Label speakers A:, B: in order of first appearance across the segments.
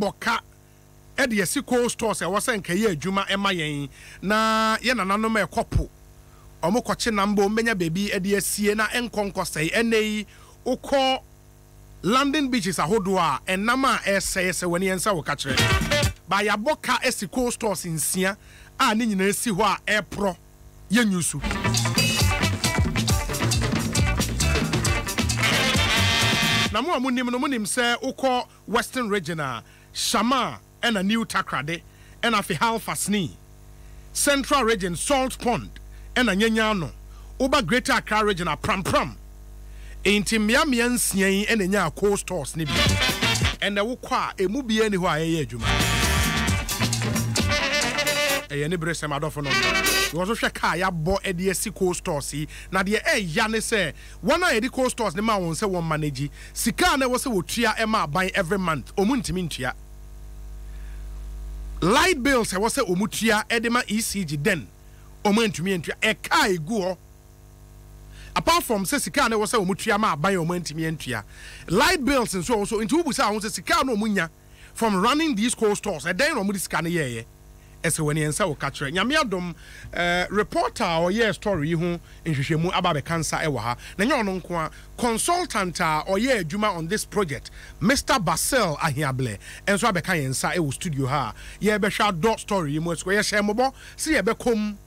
A: boka e de yesi cold stores e wo se nka ye adwuma e ma yen na ye nananom e kopo omo koche nambo menya baby e de asie na enkonko sei enei ukọ landing beaches ahodo a enama ese wani ensa wo ka kire ba ya boka esi cold stores nsia a ne nyina esi ho a epro ye nyusu na mo amunim no munim se ukọ western regional Shama and a new Takrade and a Fihal Fasni Central region Salt Pond and a Nyanyano Oba Greater Accra region a Pram Ain't Miamian Sien and a nya cold stores nibi and the Wukwa a mubi anywhere a juma a nibre semadofono was a kaya bo EDC cold stores na de yane say one of the cold stores the man won say one manage sika na was a wotria ema buy every month omuntimintia light bills I was say omutia edema ECG then omantumi entua e kai gu apart from say sika na was say omutia ma buy omantumi entua light bills and so also into ubusa won say sika na omunya from running these cold stores e then omudi sika na ye ese when yensa wo katre nyame Adom reporter or ye story hu nhwehwemu ababe cancer e wa ha na nya ono nko a consultant or ye adwuma on this project Mr. Basil Ahiable enso abeka yensa e wo studio ha ye be hwa dot story mu so ye hye mobo se ye be kom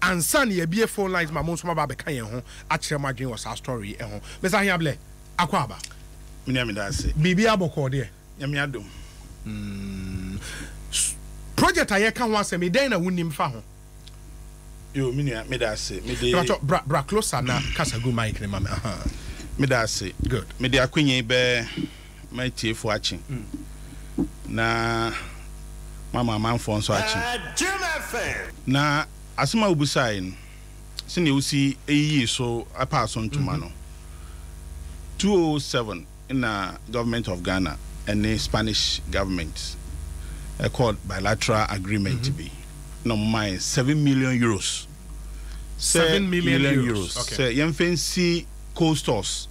A: ansa na ye bie phone lines ma mo so ababe ka yen ho a kire madwen wo sa story e ho Mr. Ahiable akwa aba
B: minyame da ase
A: bibi aboko de
B: nyame Adom
A: project aye kan ho asem den na wunim fa ho
B: yo minya me da ase me de
A: bra closer na kasagu mic ne mama
B: me da ase
A: good
B: me de akwenye be my tiefo achi na mama manfo nso achi na asema obusai no sine usi eyi so apa so ntuma no 207 in the government of Ghana and the Spanish government called bilateral agreement to be no mind 7 million euros.
A: 7 million euros.
B: Okay. So you fancy coast stores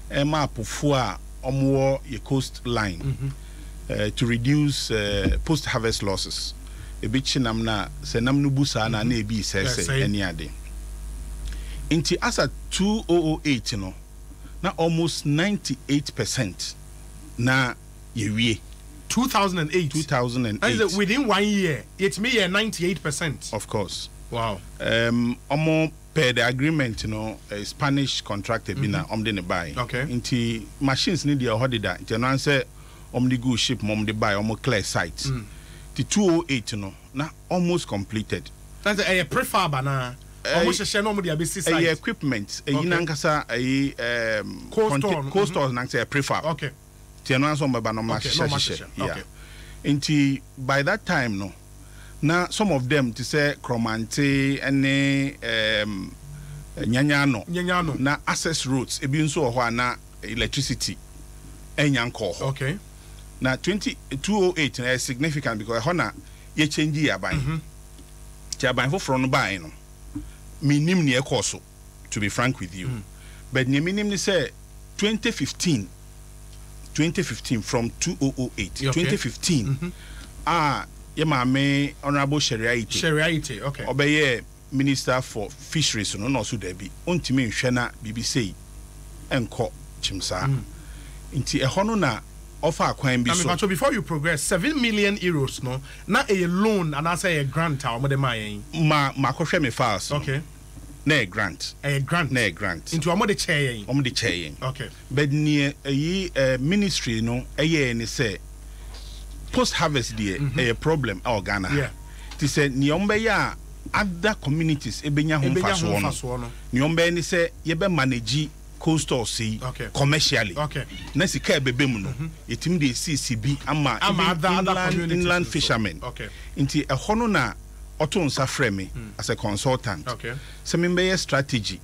B: a map of four or more your coastline to reduce post harvest losses. A bit chinamna se namnu busa na ne bi se any ade. Inti asa 2008 no na almost 98% na yewie
A: 2008. And within 1 year, it's me 98%.
B: Of course.
A: Wow.
B: Almost per the agreement, you know, a Spanish contract been omdene buy.
A: Okay.
B: Inti machines need your holiday. You know, say omdi go ship mom de buy almost clear sites. The 208, you know, now almost completed.
A: That's a prefab na. Almost a share the ABC site.
B: A equipment. A inankasa a coast stores na say a prefab.
A: Okay.
B: Yeah. Inti by that time no. Now some of them to say Cromante and Nyanyano na access roads e bi nso ho na electricity enyanko.
A: Okay.
B: Now 208 is significant because hona ye change ya ban. Ti aban fo from no ban no. Minim ne ekoso to be frank with you. But ne minim ni say 2015 from 2008 okay. 2015 ye mame honorable Shariaite
A: okay
B: obeye minister for fisheries no so da bi ontimi nhwe na BBC enko chimsa nti ehono na offer akwan bi
A: so before you progress 7 million euros no na a loan and I say a grant or the
B: ma kohwe me files
A: okay
B: na grant
A: into amode chair okay
B: but near a ministry no ni say post harvest there a problem our Ghana
A: yeah
B: ti say ni ombe ya other communities ebenya ho faso no ni ombe ni say ye be manage coastal sea commercially
A: okay
B: na sika bebe mu no yetim de CCB ama inland fishermen
A: okay
B: into a hono na Oton Safremi as a consultant.
A: Okay.
B: So me strategy.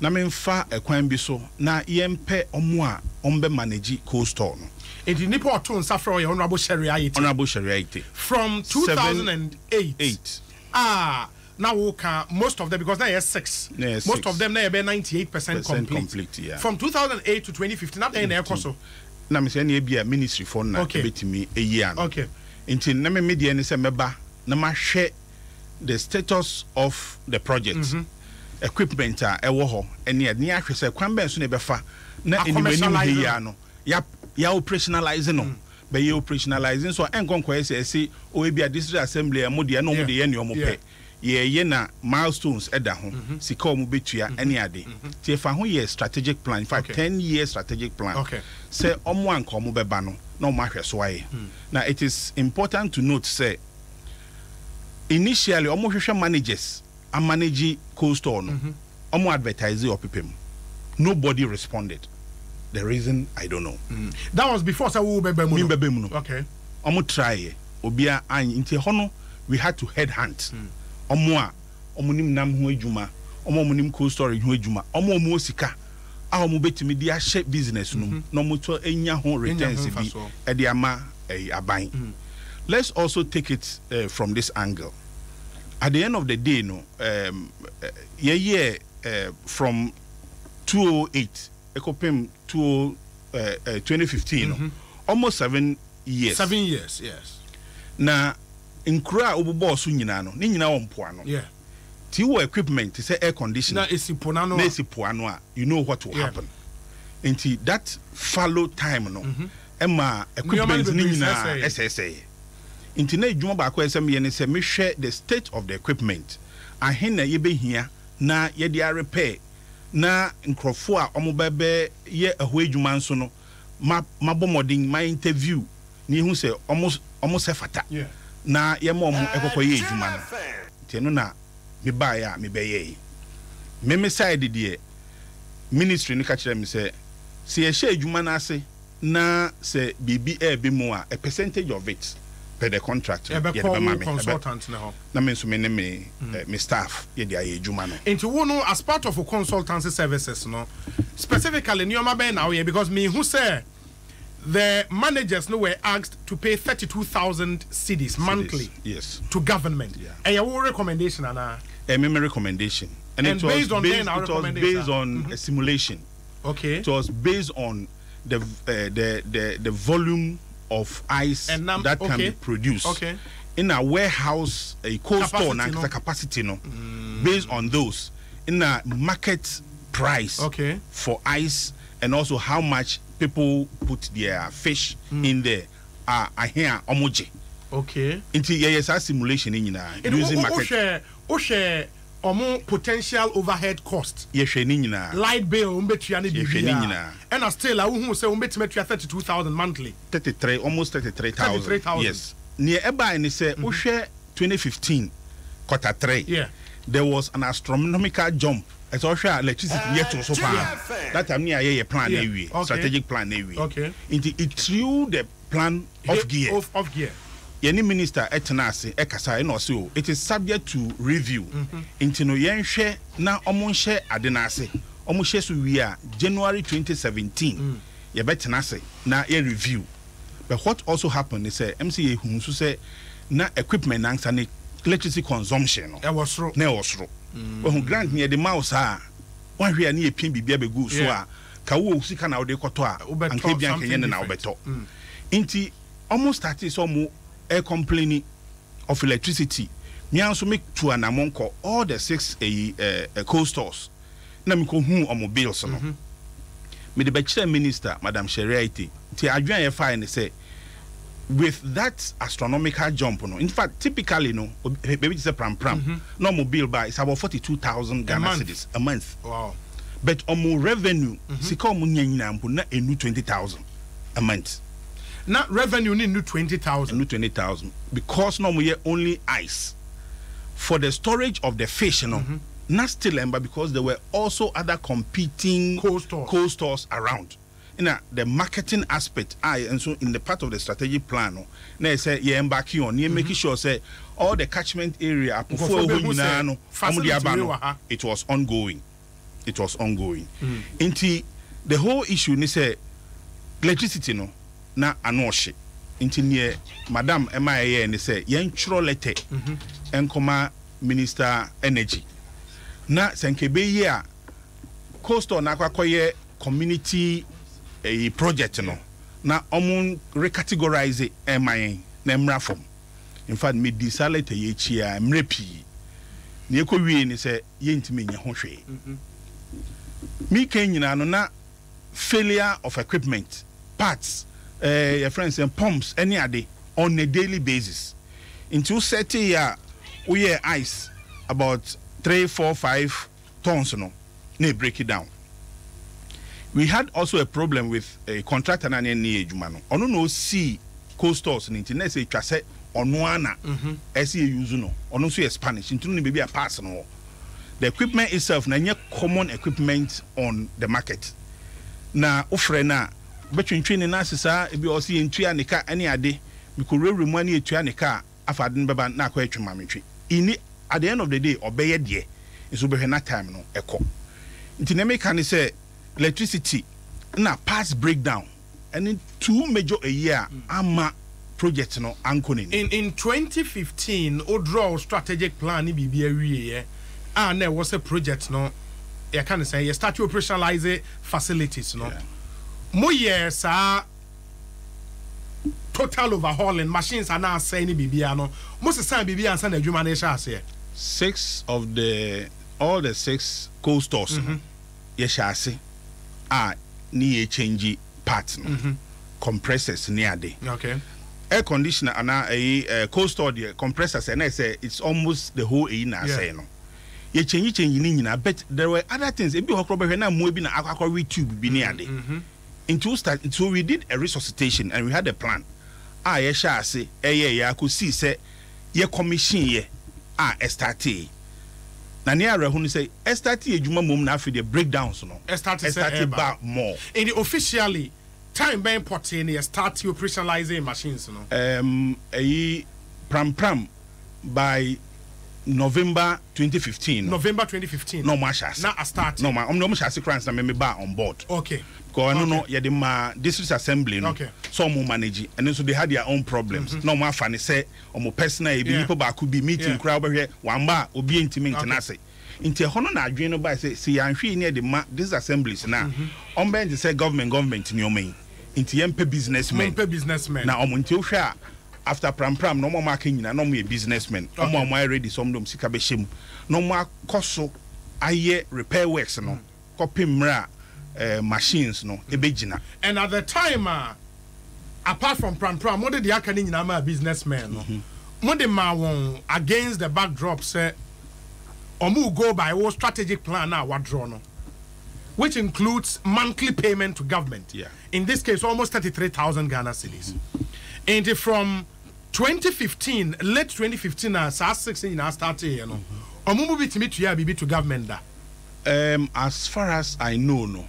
B: Na me mfa ekwan bi so na yempe omo a ombe manage coastal no.
A: And the nipo Oton Safremi honorable Shariaite. From 2008. Now most of them because now is 6. Most of them now be 98% complete.
B: Yeah.
A: From 2008 to 2015 not in air so.
B: na me say na be a ministry for na betimi eyi
A: okay
B: nti na me media ni say meba na ma hwe the status of the project equipment a ewo ho ene ade ahwe say kwan ben so na befa na enimani he ya no ya operationalize no be ya operationalizing so enkonkwa say o e bia district assembly mo de no mo de ye ne o mo pe ye na milestones eda ho sika o mo betua ene ade ti fa ho ye strategic plan in fact 10-year strategic plan say omo anka omo beba no na omo ahwe so aye now it is important to note say initially omo hwehwe managers a manage coastal no omo advertise opepem nobody responded. The reason I don't know.
A: That was before say we bebe mu
B: no. Okay. Omo try obia an inti hono we had to headhunt. Omo a omo nim nam ho adwuma, omo nim coastal ho adwuma, omo sika a omo betimi dia share business no na omo to enya ho returns bi e de ama aban. Let's also take it from this angle. At the end of the day no from 208 Ekopim 2015 almost 7 years.
A: 7 years, yes.
B: Na nkura obubo so nyina no ni nyina wo mpoa no.
A: Yeah.
B: Ti wo equipment say air conditioner.
A: Na esipoano no.
B: Na esipoano a you know what will happen. Enti that fallow time no. Emma equipment ni nyina SSA. Enti na edwuma ba ko esem ye ne say me hwe the state of the equipment. Ahen na ye behia na ye dey repair. Na nkrofo a omobebe ye aho adwuma nso no mabomodin my interview ni hu se omo se fata na ye mo ekokoye adwuma no tieno na me ba ya me beye me side de ministry ni ka kire me se ye hye adwuma na ase na se bibi be mu a percentage of it per the contract
A: ye be consultant na ho
B: na me so me staff ye de aye adwuma no
A: into wo no as part of a consultancy services no specifically nyoma ben now here because me who say the managers no were asked to pay 32,000 cedis monthly to government and your recommendation and
B: a recommendation and it was based on a simulation. It was based on the volume of ice that can be produced in a warehouse, a cold store, and capacity no based on those in a market price for ice and also how much people put their fish in there. I hear omoje. Into yes, simulation in using market.
A: Potential overhead cost.
B: Yes,
A: light bill and still I who say 32,000 monthly.
B: 33, almost 33,000. Yes. Near Eba and say 2015 quarter 3. There was an astronomical jump. As also electricity yet so far. That time near a plan strategic plan it threw the plan off gear. Any minister etenase ekasa e no so it is subject to review into no yen hwe na omo hye adenase omo hye so wi a January 2017 ye betenase na ye review. But what also happened is MCA hu so say na equipment nansa ne electricity consumption no
A: e was ro
B: when grant near the mouse one hwe na ye pin bibia begu so a ka wo sika na wo de koto a anke bia kenye na obeto inti almost started some air complaining of electricity. Me also make to an amonko all the 6 coal stores. Na me ko hu omo bills no. Me the Bachelor Minister, Madam Sheriaiti, ti adwan ye fine say with that astronomical jump no. In fact, typically no, baby say pram. No mo bill by it's about 42,000 Ghana cedis a month.
A: Wow.
B: But omo revenue sika omo nyanyina mpo na enu 20,000 a month.
A: Not revenue need 20,000.
B: 20,000 because no we only ice for the storage of the fish, not still but because there were also other competing coal stores around. The marketing aspect, and so in the part of the strategic plan, they say you embark on, you making sure say all the catchment area it was ongoing. It was ongoing. Into the whole issue, they say electricity no. Na anohye nti ne madam MIA ne say yen chro letter enkoma minister energy na senkebe ye a coastal na kwakoye community project no na omun recategorize emayen na emra form. In fact, me desalate ye chia mrepi. Ni eko wie ni se ye ntimi nya ho hwe. Me ken nyina no na failure of equipment, parts, your friends and pumps, any ade on a daily basis. Into 30 year we ice about 3, 4, 5 tons no, break it down. We had also a problem with a contractor na ne ejuma no. Ono no see coasters in internet say twa say ono ana ese use no. Ono so Spanish into no be a pass no. The equipment itself na nye common equipment on the market. Na ofre na betwentwen na asesa ebi o se entua ne ka ane ade mikore mu ane etua ne ka afaden beba na akwa etwema metwe. Ini at the end of the day obeye de nso behwe na time no ekọ. Nti na make can say electricity na parts breakdown and 2 major a year ama project no anko
A: in 2015 o draw strategic plan ni bibia wiye and there was a project no you can say you start to operationalize facilities no mo years total overhauling machines are now saying ni bibia no most of the time bibia answer na adwuma na sha ase
B: 6 of the all the 6 coal stores ye sha ase ni change parts no compressors ni ade
A: okay
B: air conditioner ana cold store the compressors and I say it's almost the whole na say no ye change ni nyina but there were other things ebi hokro behwe na mo ebi na akwa tube bi ni ade so we did a resuscitation and we had a plan ye sha ase ya ko see say ye commission ye start na ne ara hu ni say start ejuma mom na afi the breakdowns no
A: start
B: back more
A: in the officially time being put in start operationalizing machines no
B: pram by November 2015 no mashas
A: na a start
B: no mashas crans na me ba on board
A: okay
B: because no ye the ma district assembly no so mo manage and so they had their own problems no ma fa ne say omo personal e bi people ba could be meeting crowd behwe wamba obi intimate na say inti hono na adwen no ba say si yanhwe ne the ma this assemblies na on bend say government ni omen inti yempe businessmen na omo nti ohwe a after pram no mo mark nyina no mo businessmen omo ready some dom sika be shem no mo akoso aye repair works no kopimra machines no ebegina
A: and at the time apart from pram mo de aka ni nyina ma businessmen no mo de ma won against the backdrop say omu go by what strategic plan na what draw no which includes monthly payment to government in this case almost 33,000 Ghana cedis and from 2015 late 2015 as 6 in started you know omu bitimi to ya bibi to government da
B: as far as I know no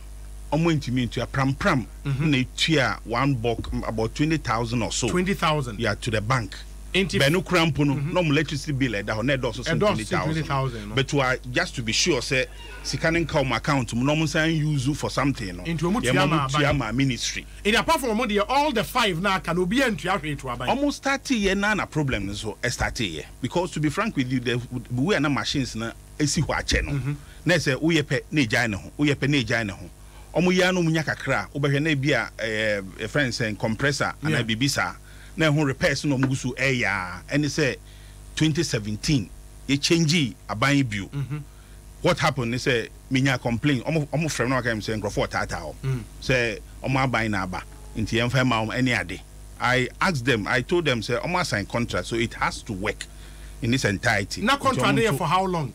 B: omo intimi to pram na etua one bulk about 20,000 or so
A: 20,000
B: to the bank benu krampo no electricity bill that on do so 20,000 but just to be sure say sikanin come account no san use for something no
A: into omutua
B: ministry
A: in apart from all the 5 now can obi antua hwe to aban
B: almost 30 year na problem so start here because to be frank with you the we are na machines na esi ho ache no na say wo yepe na ejai ne ho wo yepe na ejai ne ho omo ya no munya kakra wo behwe na bia friends and compressor and bibisa na ho repairs no mugusu and say 2017 ye change aban bio what happened is say minya complain omo frem na waka say nkrofo tata say omo aban na aba nti emfa ma any ade I asked them I told them say omo sign contract so it has to work in its entirety
A: na contract there for how long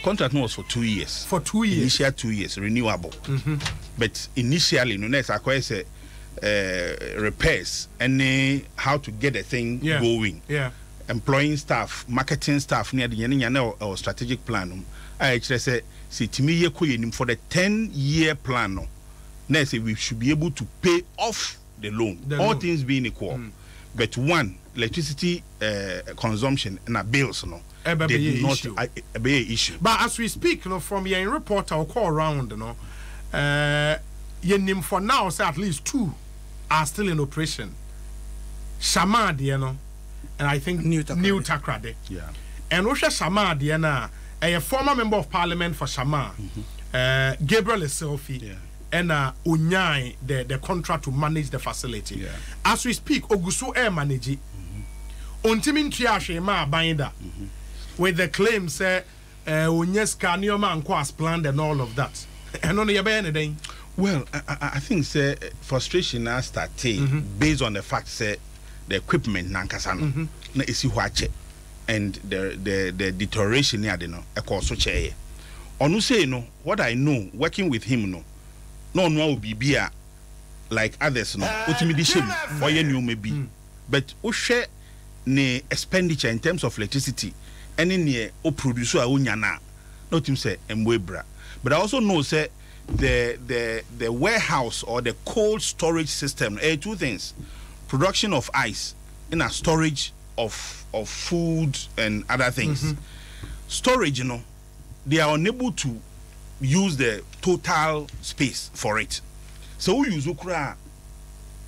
B: contract was for 2 years initial 2 years renewable but initially no next I say repairs and how to get a thing going employing staff marketing staff near the or strategic plan I actually say for the 10-year plan no now say we should be able to pay off the loan all things being equal but one electricity consumption and bills no did not be an issue
A: but as we speak from your report I'll call around for now say at least 2 are still in operation. Shamad, and I think New Takrade. And Osha Shamad, a former member of parliament for Shama, Gabriel Selfie, and unyai the contract to manage the facility.
B: Yeah.
A: As we speak, Ogusu air manage. Untimin triashe ma binder with the claim say unyes kanioma and as planned and all of that. And on your anything.
B: Well, I think say frustration now started based on the fact say the equipment nankasano na isi huache and the deterioration near the no e cause so chair. Onu say no, what I know working with him no be like others no. Ultimately shame or you new maybe, but o share ne expenditure in terms of electricity any near o producer unyana not him say emwebra. But I also know say the warehouse or the cold storage system, two things: production of ice in a storage of food and other things. Storage, they are unable to use the total space for it. So we use ukra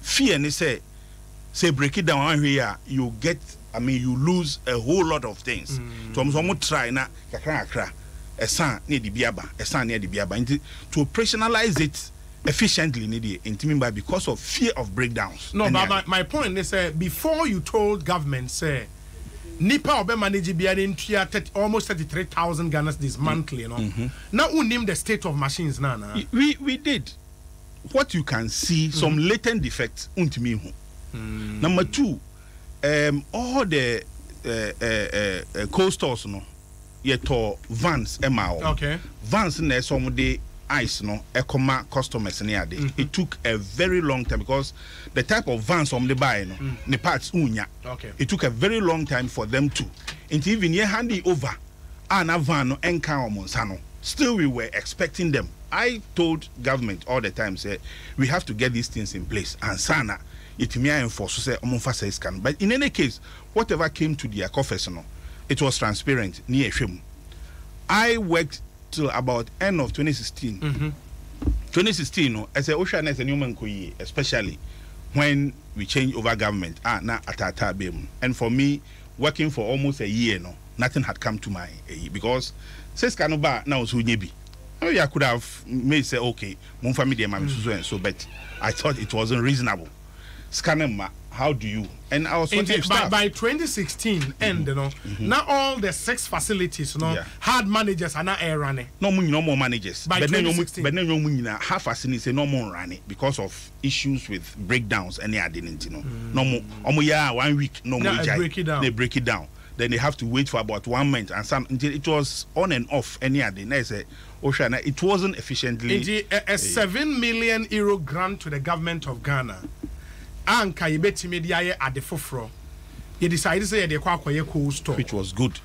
B: fear and say break it down here, you get, you lose a whole lot of things. So I'm try na kakra a son near the biaba, to operationalize it efficiently because of fear of breakdowns.
A: No, but my point is before you told government say Nipa obe manage biya almost 33,000 Ghana this monthly, Now who name the state of machines now?
B: We did. What you can see, some latent defects untimi. Number two, all the cold stores yeto vans emao.
A: Okay.
B: Vans ne some de ice ekoma customers near day. It took a very long time because the type of vans the buy the parts unya.
A: Okay.
B: It took a very long time for them to. Until even ye handy over na van no enka omonsano. Still we were expecting them. I told government all the time say we have to get these things in place and sana it may enforce say omonfa say scan. But in any case, whatever came to their coffers it was transparent near Shemu. I worked till about end of 2016. 2016, as a ocean as a Newman Koye, especially when we changed over government. Na atata bem. And for me, working for almost a year nothing had come to my because says Kanuba now so nyebi. I could have made say okay, mon family and so, but I thought it wasn't reasonable. Scanema, how do you? And I was
A: by 2016 end, now all the 6 facilities, had managers and not air running.
B: No more managers.
A: By 2016,
B: but then half facility no more running because of issues with breakdowns and they didn't, no more. 1 week, no more. They break it down. Then they have to wait for about 1 month and some until it was on and off. Any other, they say, Oceana, it wasn't efficiently.
A: A 7 million euro grant to the government of Ghana. Anka yebeti media at the fofro. You decided to say they acquire cool store,
B: which was good.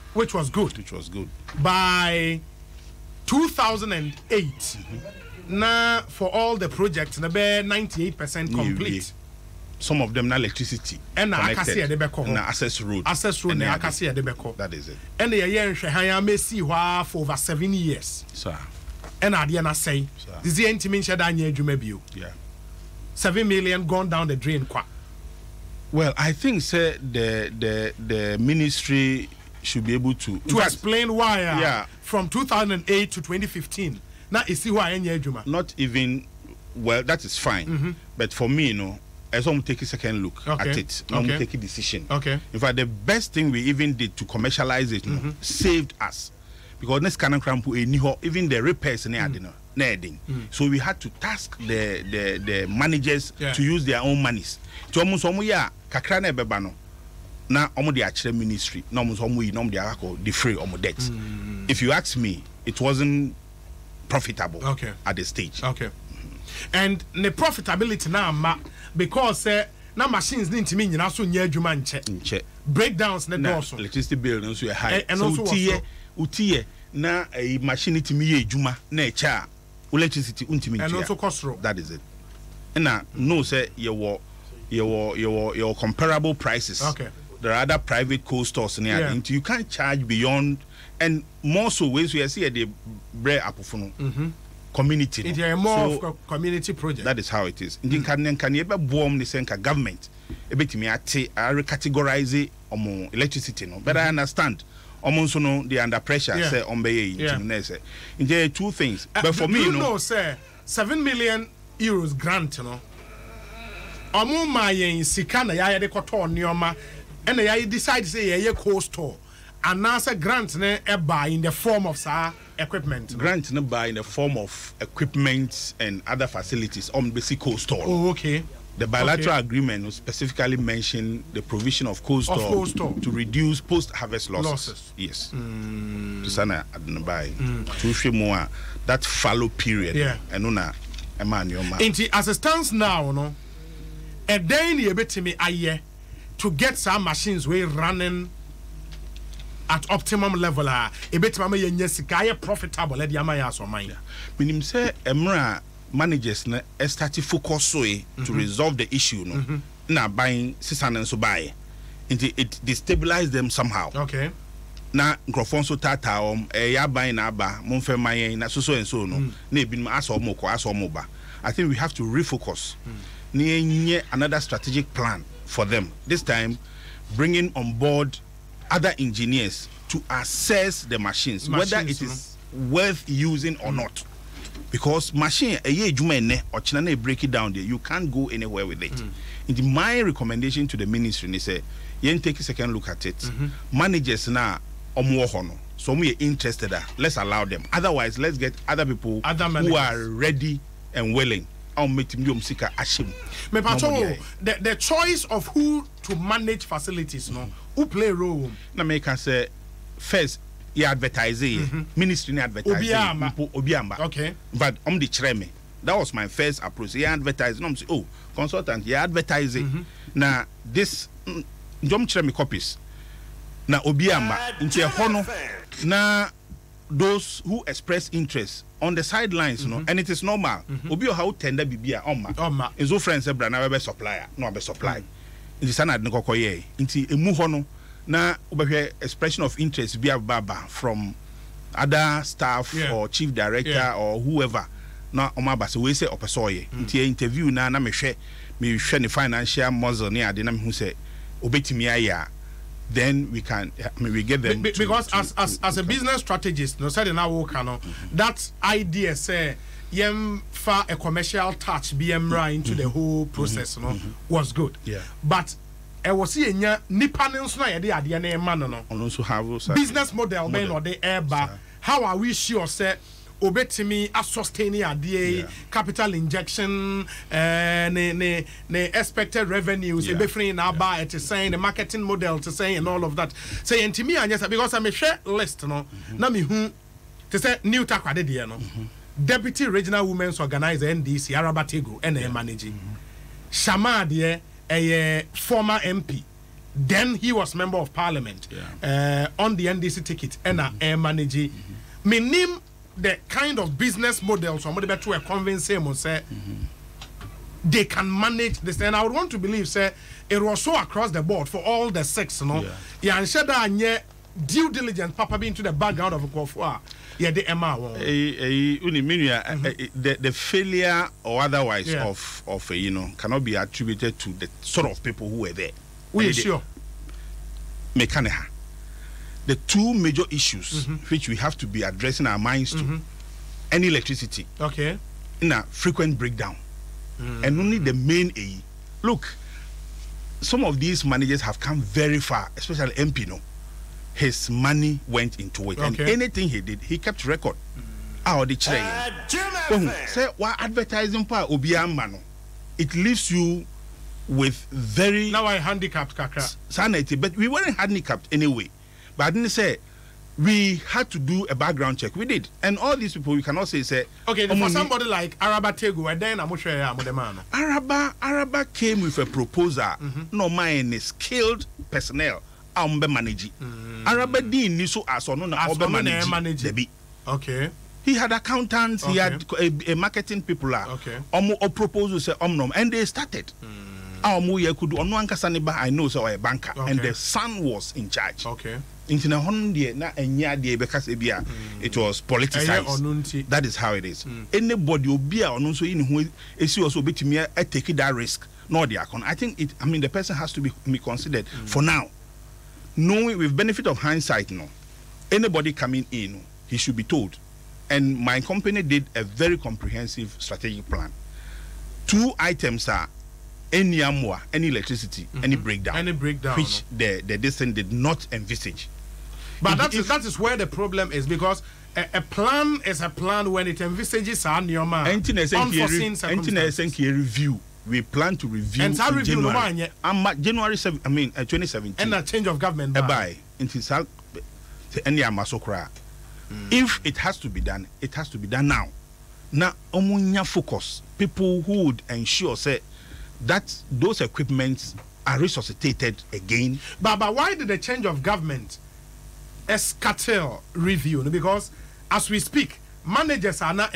A: By 2008, now for all the projects, na be 98% complete.
B: Some of them na electricity.
A: And na akasi de beko.
B: Na access road.
A: Na akasi de beko.
B: That is it.
A: And the year hanya me see for over 7 years.
B: Sir.
A: And ade na say. This is intimate shada anya adwuma bio.
B: Yeah.
A: 7 million gone down the drain kwa.
B: Well, I think sir the ministry should be able to
A: explain why from 2008 to 2015 now is see why anya adwuma.
B: Not even well, that is fine. But for me, as I'm take a second look at it, I'm take a decision.
A: Okay.
B: In fact, the best thing we even did to commercialize it saved us because next canon cramp even the repairs so we had to task the managers to use their own monies. To almost kakrana bebano na the actual ministry na almost defray debt. If you ask me, it wasn't profitable at the stage.
A: Okay. And the profitability now because now machines need to mean also near Juman breakdowns net also
B: electricity bill no so high
A: and
B: so
A: also
B: utie na a machine to me juma na cha electricity untimi
A: and also cost.
B: That is it. And no say your comparable prices.
A: Okay.
B: There are other private cold stores near you can't charge beyond and more so ways we see the bread apofono community.
A: It's a more of community project.
B: That is how it is. Can you ever bomb the Senka government? A bit me categorize electricity, but I understand. They under pressure. Say there are 2 things. But for me,
A: sir, 7 million euros grant no omo ma yen sika na ya de koto nioma and ya decide say ye cold store and now say grant ne buy in the form of equipment.
B: Grant ne buy in the form of equipment and other facilities on basic cold store.
A: Oh, okay.
B: The bilateral agreement will specifically mention the provision of cold store to reduce post-harvest losses. Yes. To sana adnabai. To show more that fallow period.
A: Yeah.
B: And una emmanuel.
A: As it stands now, no, a day in the aye to get some machines we running at optimum level. A bit mama yenye profitable. Let the amaya so mine.
B: Minim say emra. Managers na start to focus to resolve the issue no na buying sisan and so buy until it destabilize them somehow.
A: Okay.
B: Na nkrofon so tata ya buying na aba mo mfe mayen na so and so no na ebinum aso mo ba. I think we have to refocus. Nye another strategic plan for them. This time bringing on board other engineers to assess the machines whether it is worth using or not. Because machine or break it down there, you can't go anywhere with it. My recommendation to the ministry is say, you take a second look at it. Managers now so we are interested. Let's allow them. Otherwise, let's get other people who are ready and willing. The
A: choice of who to manage facilities, no, who play a role.
B: Now, make us say first. Yeah, advertising, ministry advertising. Obiamba.
A: Okay.
B: But the treme. That was my first approach. Yeah, advertising. Oh, consultant. Yeah, advertising. Now this jom treme copies. Now Obiamba into a hono. Now those who express interest on the sidelines, you know, and it is normal. Obio how tender bibia oma. In so friends ebra na be supplier, no be supply. In the standard no kokoye. Into emu hono. Na expression of interest be baba from other staff or chief director or whoever. Na omaba se we say opesoye. Nti interview na me hwe ni financial muscle ni ade na me hu say obetimi aya. Then we can we get them
A: because as a business strategist no said na wo kan that idea say yem fa a commercial touch BM into the whole process no was good.
B: Yeah.
A: But I was seeing nipa nso na yede ade na ema no
B: also have
A: business model ben or the airba. How are we sure say obetimi a sustain ade capital injection ne expected revenues e be free na ba it is saying the marketing model to say and all of that say entimi anya because I'm a share list no na me hu to say new takwade de no deputy regional women's organizer NDC Arabatego and managing Shama de a former MP. Then he was member of parliament on the NDC ticket and managing. Meaning the kind of business model somebody better to convince him say they can manage this. And I would want to believe say it was so across the board for all the six, you know. Yeah, and share that due diligence papa be into the background of a Kofua. Yeah, the Emma.
B: The failure or otherwise of you know cannot be attributed to the sort of people who were there.
A: We sure.
B: Mekaneha. The two major issues which we have to be addressing our minds to, and electricity.
A: Okay.
B: In a frequent breakdown, and only the main A. Look, some of these managers have come very far, especially MP. No. His money went into it, and anything he did, he kept record. The say why advertising pa obiamba. It leaves you with very
A: now I handicapped kakra
B: sanity, but we weren't handicapped anyway. But I didn't say we had to do a background check. We did, and all these people we cannot say
A: okay. For somebody like Arabatego, and then I'm sure
B: Araba came with a proposal. No mind skilled personnel. Manage Araba Dean Niso as on manage.
A: Okay.
B: He had accountants, he had a marketing people.
A: Okay.
B: Or proposals say and they started. I know so a banker, and the son was in charge.
A: Okay.
B: It was politicized. That is how it is. Anybody will be on also in who is also bit me take that risk. No, I think the person has to be considered for now. Knowing with benefit of hindsight, anybody coming in, he should be told And my company did a very comprehensive strategic plan. 2 items are any amwa, any electricity, any breakdown, which the distance did not envisage.
A: But that is where the problem is, because a plan is a plan when it envisages unforeseen circumstances.
B: Review. We plan to review
A: and in January.
B: January 2017.
A: And a change of government.
B: If it has to be done, it has to be done now. Now, omunya focus. People who would ensure say that those equipments are resuscitated again.
A: But why did the change of government curtail review? Because as we speak, managers are not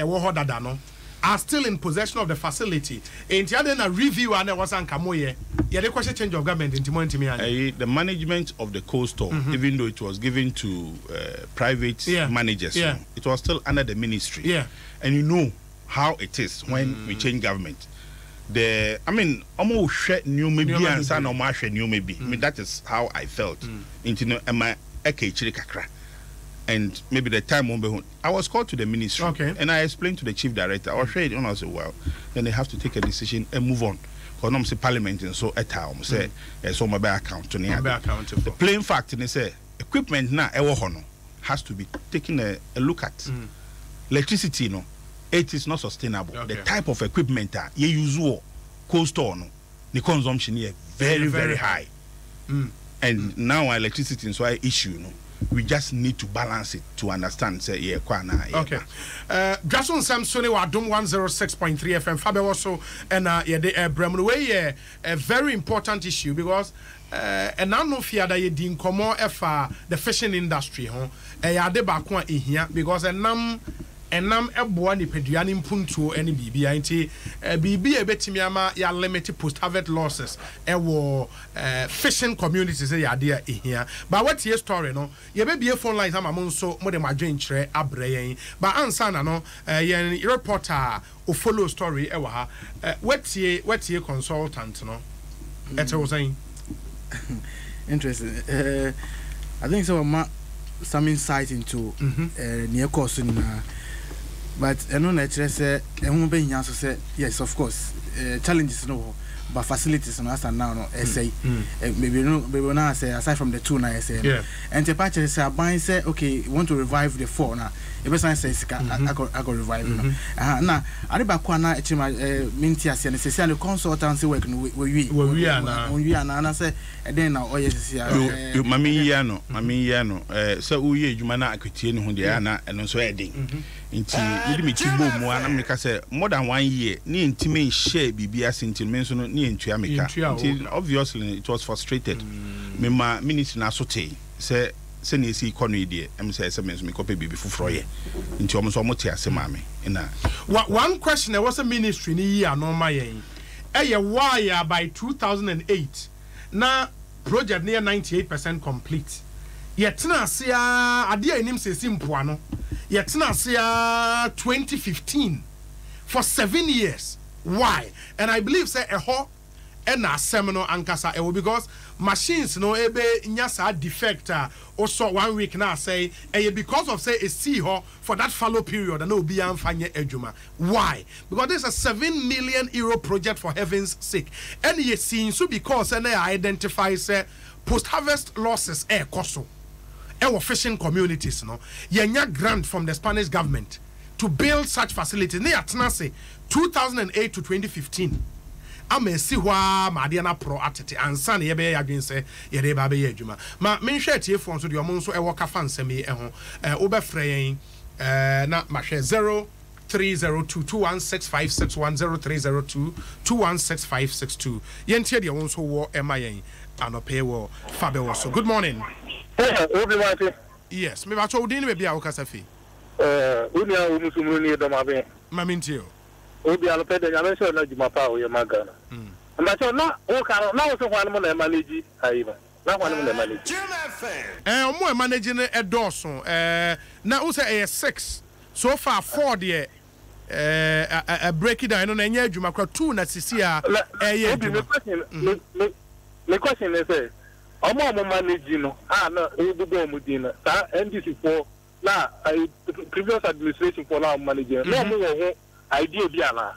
A: are still in possession of the facility. And the review and was ankamoye. Yeah, the question change of government in
B: the management of the coal store, even though it was given to private managers, it was still under the ministry.
A: Yeah,
B: and you know how it is when we change government. Almost share new maybe and son or share new maybe. I mean, that is how I felt. And maybe the time won't be. I was called to the ministry, and I explained to the chief director. I was afraid, and I said, "Well, then they have to take a decision and move on." Because I'm say parliament and so at home say, "So my bank account to the plain fact." And they say, equipment now has to be taken a look at. Electricity, it is not sustainable. The type of equipment you use cold store, the consumption here very high, and now electricity is so I issue. We just need to balance it to understand. Say,
A: okay. Dwaso Nsem Fabɛwɔso Adom 106.3 FM Fabɛwɔso and Bremwe a very important issue because and I know fear that you didn't come more the fishing industry, because enam eboa ni peduane mpuntuo ene bibia nti bibia betimi ama ya limit post harvest losses ewo fishing communities ya de ehia but what your story no ye be bie phone lines ama nso mo de madwen kire abrayen but ansa na no ye reporter o follow story ewo ha what ye consultant no et was saying
C: interesting I think so some insight into near course but I know naturally say say yes of course challenges no but facilities no as now no say maybe now say aside from the 2 now say and the patch say buying say okay want to revive the 4 now e be say I go revive no na ariba kwa na echima minti ase na say the consultancy work no we na say then na oye say
B: mami ya no say uye adwuma na akwetie ne ho de na eno so edin nti mede me tibo mu ana me ka say more than 1 year ni intime share bibia sentiment so no ni entua meka nti obviously it was frustrated me ma ministry na so tey say na esi economy dey em say SMS me copy bibi fufuro ye nti omo so mote ase ma me na
A: one question there was a ministry ni year no ma yen why by 2008 na project near 98% complete yetna sia ade anim se simpoa no yetna sia 2015 for 7 years. Why? And I believe say a ho and a seminal ankasa because machines no ebe nyasa defect also 1 week now say because of say a sea ho for that fallow period and no be amfanye ejuma. Why? Because there's a 7 million euro project for heaven's sake. And ye seen so because and they identify say post harvest losses koso. Our fishing communities no yenya grant from the Spanish government to build such facilities. Near Tnase 2008 to 2015. I'm see why Madiana Pro atete and son ye be adwin say ye de ba be adwuma. Ma men hwe tie phone so de omo nso e wo ka fa nsem e ho. Obefre yen na ma hwe 0302216561 yen tie de won so wo e ma yen anope wo Fabɛwɔso. Good morning. Yes, me ba cho udin be bia wo kasa fi.
D: Unia umusumuni do mabe.
A: Mamintio.
D: Obi alopede ya mention na juma pa o ye magana. Mbacho na o ka na o so hwan mo na manage ayiba. Na hwan mo na manage.
A: Omo manage ne edoso. Na o say 6. So far 4 there. A break it down no na nya adwuma kwa 2 na sisi a ye adwuma.
D: Me question is say omo manage no na e do mo din na sa NDC for na previous administration for now manager no mo wo idea bia na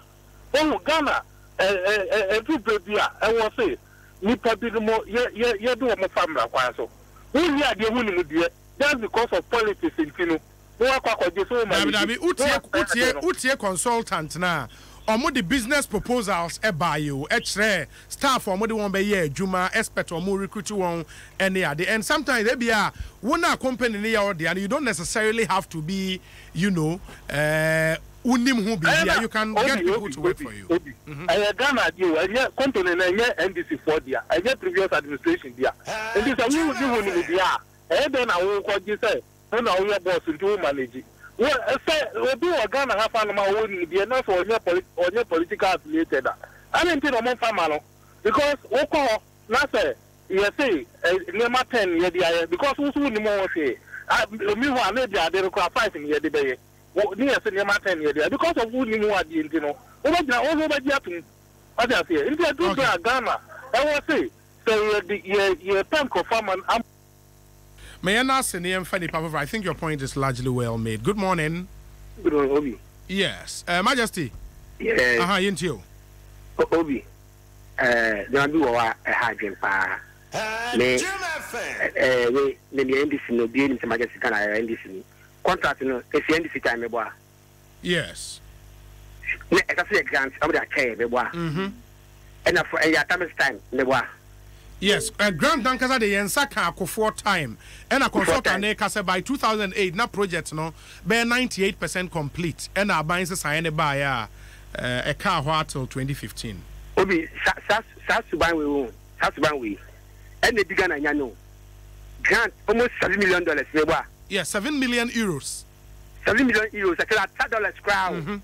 D: oh Ghana every baby I was say nipa bi mo ye do mo famra kwa so woni ade hu ni mu die just because of politics intino wo akwaje so
A: Dabi utie consultant na omo the business proposals e buy you kire staff omo de won be ye adwuma expert omo recruit won any ade and sometimes they be a wona company ni ya ode and you don't necessarily have to be unim who be here you can get people to work for you
D: Ghana dey company na NDC for dia previous administration dia and this you ni dia then na wo ko ji say na wo boss to manage. Well, say we Ghana have an own the enough for your political affiliated. I didn't think on family because Oko now say you say near 10 year because who's the more say me who are maybe they require fighting year the day. Near 10 year because of who you are the intino. Over the what I say into Ghana. I will say so the tank of farmer.
A: May I ask I think your point is largely well made. Good morning.
E: Good morning, Obi.
A: Yes. Majesty.
E: Yes.
A: Yintio.
E: Obi. Don't do a hydrogen pa. Me NDC no be in Majesty can NDC. Contract no if NDC time boy.
A: Yes.
E: Me I say grant I'm the care me boy. And for a time me boy.
A: Yes, Grand Dankasa de Yensaka Akofo time and a consultant kase by 2008 na project no be 98% complete and our buying sign by a car till 2015.
E: Obi Suban we and the bigger na no grant almost $7 million me
A: yes, 7 million euros.
E: 7 million euros at $3 crown.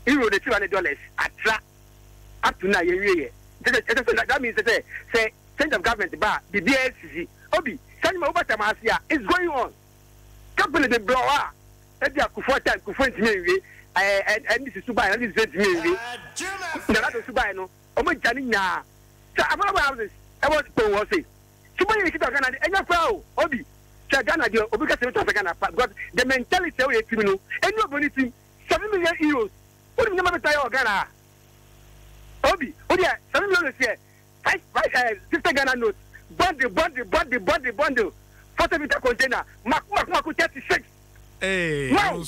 E: Euro the $200 at up to now that means say change of government bar the DSC Obi send me over Tamasia it's going on company the blower and they are Kufo me and this is Subai and this is me na do Subai no omo jani nya so about houses I want to say Subai is Ghana and your crowd Obi Ghana the Obi ka say to Ghana because the mentality we team no and nobody team 7 million euros what do you remember tell Ghana Obi 7 million here 50 Ghana notes, bundle, 40-meter container, Maku 36.
A: Hey,
E: wow,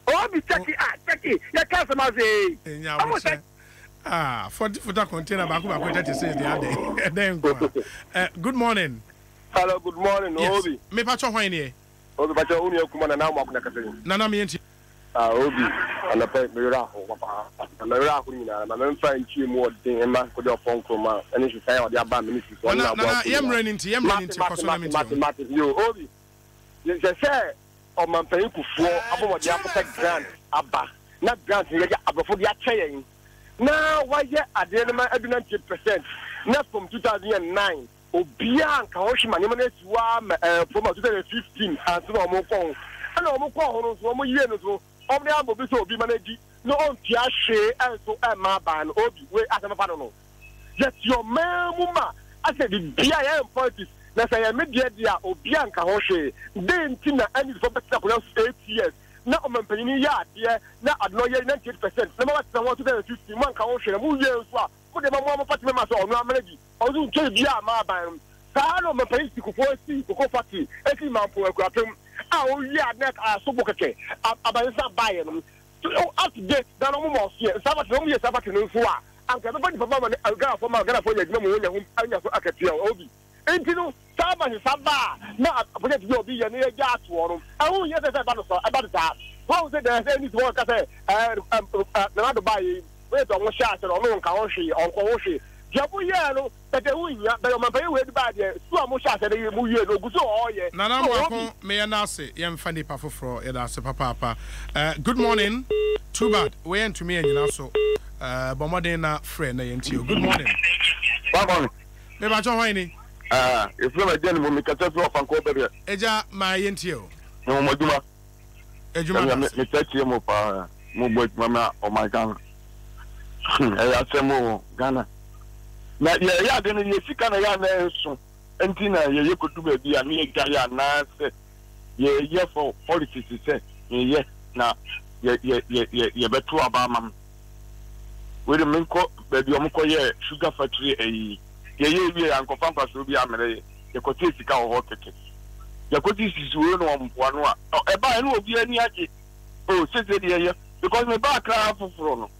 E: Obi check it, your customers say.
A: 40-meter container, Maku 36 the other day. Good morning.
D: Hello, good morning,
A: yes.
D: Obi.
A: Me pacho hwani?
D: Obi pacho uni okuma na mo akuna kaseni.
A: Nana mi enti.
D: Obi, ana pe mera ho papa. Mera ho ni na me mfa nchi mu odin ma ko de ofon kroma. Eni shi sai odi aba ministry so na abo.
A: Na yem running koso na minti.
D: Yo Obi. Ye say o man pe kufuo abomodi apota grant aba. Na grant ye abofo dia cheyen. Na why ade na adu 90%. Na from 2009 obia nka ho hima nyema na siwa from 2015 anso na omo kon. Ana omo kon ho no so omo yie no so omo dey abo bi so obi managi no on tia hwe enso ma ban Obi we asema fa no. Yes your man muma I said the bia ya politics na say ya media dia obia nka ho hwe den ti na any for better for 8 years na omanpanyin ya ade na adno ye 98% na ma ta 2015 man ka ho hwe mu ye nso a mo de ma mo party members so onu amanagi ozu nke bia ma ban sa no omanpanyin koko party eti mampo akurapem a o ya net a so bokeke abansa baye no up to date na no mo so sabati no mo ye sabati no so a anka be papa ma Ghana for ya dimo mo nya anya so akatia Obi enti no sabani saba na project bi Obi ye na ya ja ato no awu ye se ba no so about that how say there any to work say na do baye we to mo sha se no nka ho hwe onko ho hwe jabu ye no tete wunya be ma baye we di ba de su a mo sha se de mu ye no guso oye
A: nana mo akon me na ase ye mfa ni pa foforo ye da ase papa good morning too bad we ent me anyina so bomodin na friend na yentio good morning
D: Baba
A: me ba cho hwan ni
D: if you be mo mi kata so fanko bebe
A: eja ma yentio
D: no mo duma
A: ejuma
D: me tete mo pa mo boy mama oh my God ya semo Ghana na ya de no ye sika na ya na enso enti na ye kodu ba bia na ye ga ya na se ye for politics say ye na ye beto abamam we the minko baby omko ye sugar factory ye ankofa mpaso bi amere ye kote sika ho keke ye kote sisi no mpoano a e ba no obi ani age o sese de ye because me ba kra foforo no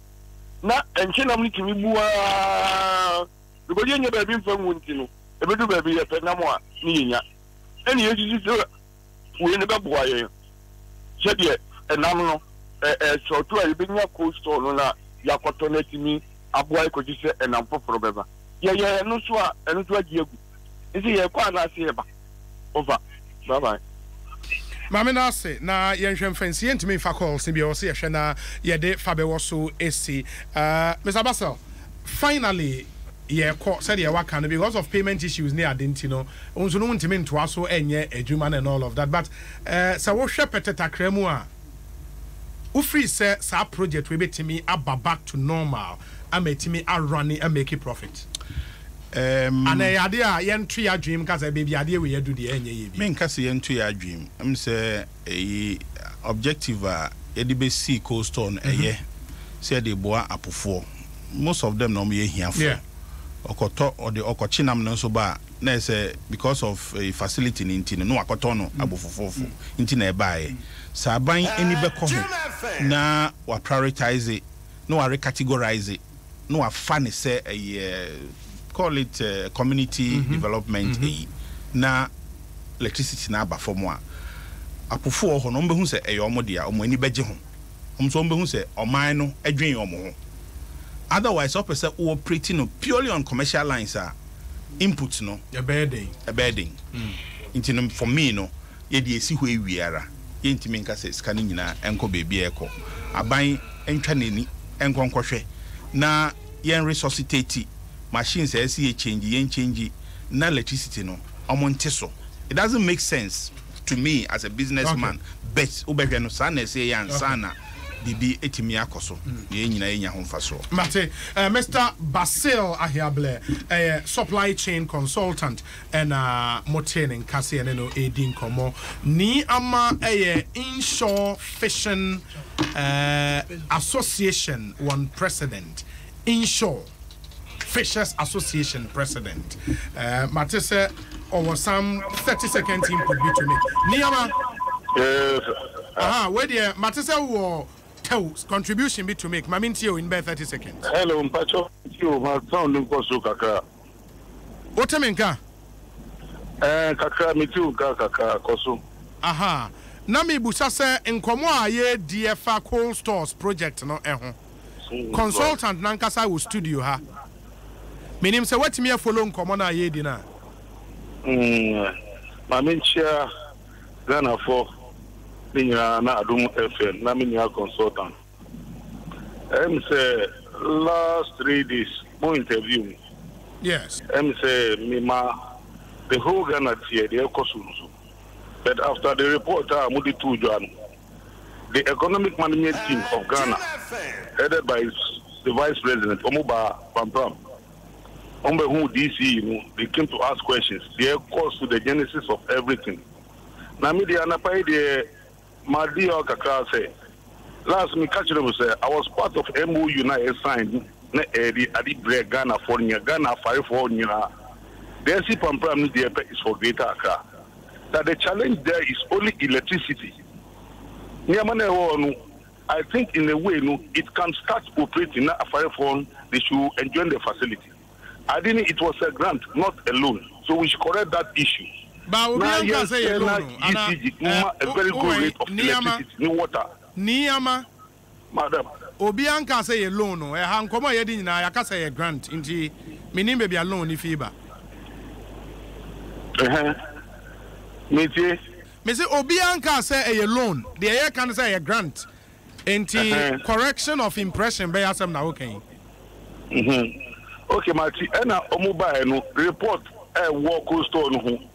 D: na enche nam ni timi bua because ye nye baby mfa nti no e bedu baby ye pe na mo a ni nya eni ye sisi so we ne be boa ye se de enam no so to a be nya cold store no na yakoto na timi aboa ikoji se enam foforo beba ye no so a eno to agi egu isi ye kwa na se ba over bye bye
A: Mame na se na yenhwe mfansi entimi fa calls bi o se ye hwe na ye de Fabɛwɔso esi Mr. Basel finally ye call said ye waka no because of payment issues near identity no onso no ntimi ntoa so enye adwuma and all of that but so wo hwe peteta kremu a ufree say sa project we betimi aba back to normal ametimi a running and make a profit and ade a yentu ya dream kasa baby ade we yedu de enye ye bi
B: men kasa yentu ya dream am say objective a yede be see cold stone eye say de boa apofo most of them no me hiafo okoto or the okochinam no so ba na say because of a facility in intino no akoto no abofofofo intino e bae saban eni be ko na wa prioritize it no wa recategorize it no wa fan say call it community development na electricity na aba for mo apofo ho no mbehu say eyo dia omo ani beje ho omso mbehu say oman no adwen omo ho. Otherwise, opposite operating purely on commercial lines are inputs no
A: a bedding.
B: Into for me no ye de si hwe wiara ye ntimi nka se scanning nyina enko baby eko aban entwa nani enko nkohwe na yen resuscitate machines e change na electricity no omonte so. It doesn't make sense to me as a businessman but ubehwe no sana say yan sana bibi etimi akoso ye nyina enya ho mfaso
A: mate Mr. Basil Ahiable supply chain consultant and motening kase ene no edin komo ni ama inshore fishing association one president inshore Fishers Association president mate say over some 30-second input be to make niama where the mate say wo contribution be to make mamintio in 30 seconds.
F: Hello, Mpacho. You my sound nkoso kakra.
A: Otemenka.
F: Kakra mitu kakra koso.
A: Aha. Na me busa se nkomo a ye DFA cold stores project no eho. Consultant nankasa wo studio ha. Menim se watimi follow nkomo na ye di na.
F: Mamintia Ghana for na Adom FM na minya consultant. Say last 3 days more interview.
A: Yes.
F: Say mima the whole Ghana tier the ekosunso. But after the report Mudi Tujan, the economic management team of Ghana, headed by the vice president Omuba Pampram, who DC, they came to ask questions. They caused to the genesis of everything. Now media anapai the Madio Kakra say, last me catch them say, I was part of MOU na signed na Adi Ghana for Ghana 5 for Nya. The NC Pampram is for Greater Accra. That the challenge there is only electricity. I think in a way, it can start operating na 5 phone, they should enjoy the facility. I think it was a grant, not a loan. So we should correct that issue.
A: But
F: now yes, say a very good rate of electricity, no water.
A: Niama,
F: Madam.
A: Obianka say a loan, Hankomo Yedin, I can say a grant, into meaning maybe a loan if you Mr. Obianka say a loan, the air can say a grant, into correction of impression by some now, okay.
F: Okay, Marty, and Omuba report a war stone.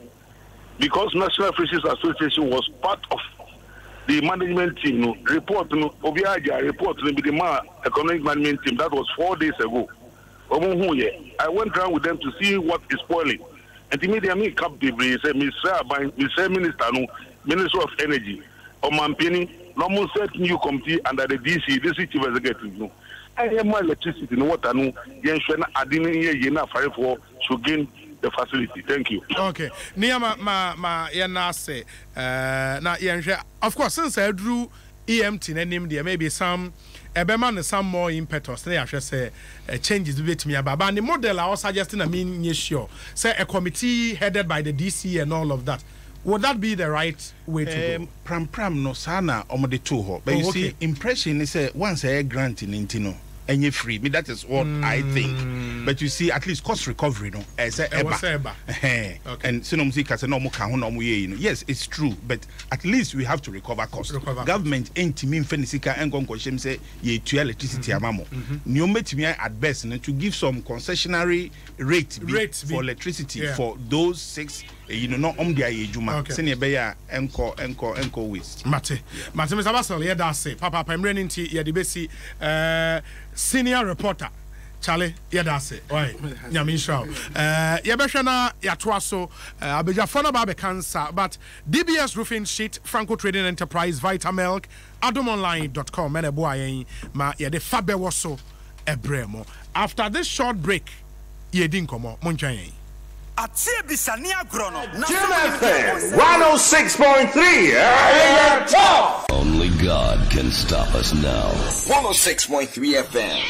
F: Because National Fisheries Association was part of the management team, report Obiaja report to the economic management team. That was 4 days ago. I went around with them to see what is spoiling. And the media me cap debris say Mr. Minister no Minister of Energy or Mampini normal set new committee under the DC chief executive no. I have my electricity no water no yen shena adini ye na fire for should gain the facility. Thank you.
A: Okay. Niama ma yena say na yen of course since I drew EMT name there may be some Ebeman some more impetus. They actually say changes with me about the model I was suggesting. I mean, yes, sure. Say a committee headed by the DC and all of that. Would that be the right way to go?
B: Pram no sana omode to ho. But you see, impression is once a grant in Intino. And you're free. Me, that is what I think. But you see, at least cost recovery, no. As a okay. And yes, it's true. But at least we have to recover costs. Government ain't mean fenisika and gonkoshim say ye to electricity amamo. Nyometimi at best to give some concessionary rate for electricity for those 6. No dia ejuma senior beya enko waste
A: mate Mr. Basel here that say papa pemre nti ye de besi senior reporter Charlie here that say oi nyame nshra ye behwe na ya toa so abejafo na ba be cancer but DBS roofing sheet Franco Trading Enterprise Vitamilk adomonline.com and ebo ayen ma ye de Fabɛwɔso ebremo after this short break ye din komo montwan
G: Jim FM 106.3 top.
H: Only God can stop us now.
G: 106.3 FM.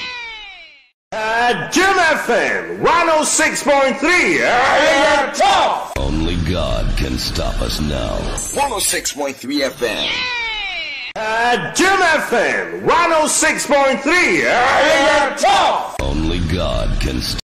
G: Jim FM 106.3 top.
H: Only God can stop us now.
G: 106.3 FM. Jim FM 106.3 top.
H: Only God can stop